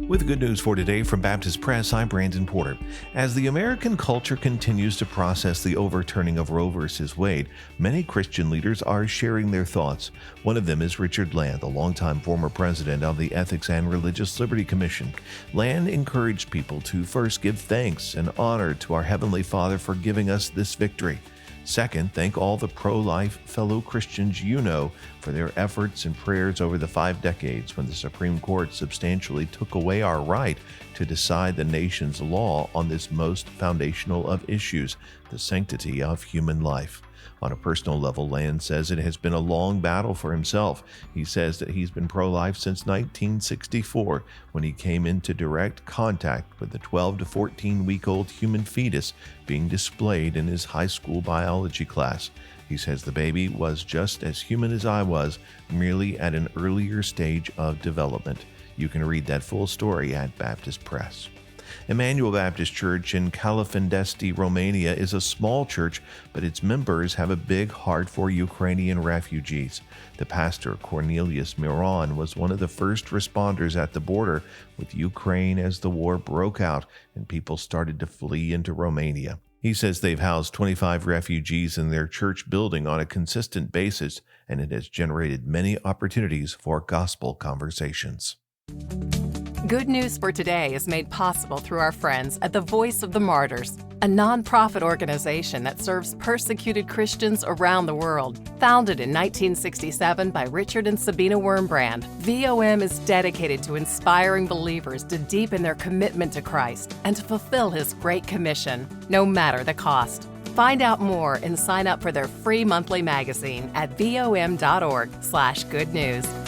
With good news for today from Baptist Press, I'm Brandon Porter. As the American culture continues to process the overturning of Roe v. Wade, many Christian leaders are sharing their thoughts. One of them is Richard Land, the longtime former president of the Ethics and Religious Liberty Commission. Land encouraged people to first give thanks and honor to our Heavenly Father for giving us this victory. Second, thank all the pro-life fellow Christians you know for their efforts and prayers over the 5 decades when the Supreme Court substantially took away our right to decide the nation's law on this most foundational of issues, the sanctity of human life. On a personal level, Land says it has been a long battle for himself. He says that he's been pro-life since 1964, when he came into direct contact with the 12 to 14-week-old human fetus being displayed in his high school biology class. He says the baby was just as human as I was, merely at an earlier stage of development. You can read that full story at Baptist Press. Emanuel Baptist Church in Calafindesti, Romania is a small church, but its members have a big heart for Ukrainian refugees. The pastor, Cornelius Miron, was one of the first responders at the border with Ukraine as the war broke out and people started to flee into Romania. He says they've housed 25 refugees in their church building on a consistent basis, and it has generated many opportunities for gospel conversations. Good News for Today is made possible through our friends at the Voice of the Martyrs, a nonprofit organization that serves persecuted Christians around the world. Founded in 1967 by Richard and Sabina Wurmbrand, VOM is dedicated to inspiring believers to deepen their commitment to Christ and to fulfill His Great Commission, no matter the cost. Find out more and sign up for their free monthly magazine at vom.org/goodnews.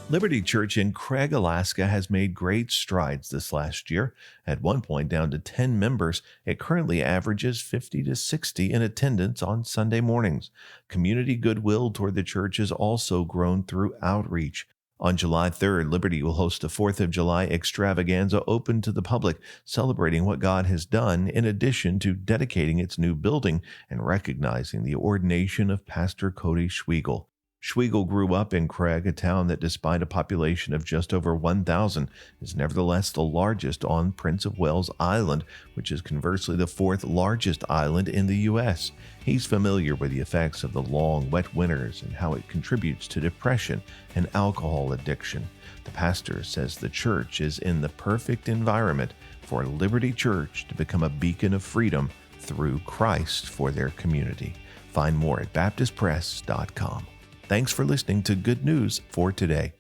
Liberty Church in Craig, Alaska has made great strides this last year. At one point down to 10 members, it currently averages 50 to 60 in attendance on Sunday mornings. Community goodwill toward the church has also grown through outreach. On July 3rd, Liberty will host a 4th of July extravaganza open to the public, celebrating what God has done in addition to dedicating its new building and recognizing the ordination of Pastor Cody Schwiegel. Schwiegel grew up in Craig, a town that, despite a population of just over 1,000, is nevertheless the largest on Prince of Wales Island, which is conversely the 4th largest island in the U.S. He's familiar with the effects of the long, wet winters and how it contributes to depression and alcohol addiction. The pastor says the church is in the perfect environment for Liberty Church to become a beacon of freedom through Christ for their community. Find more at baptistpress.com. Thanks for listening to Good News for Today.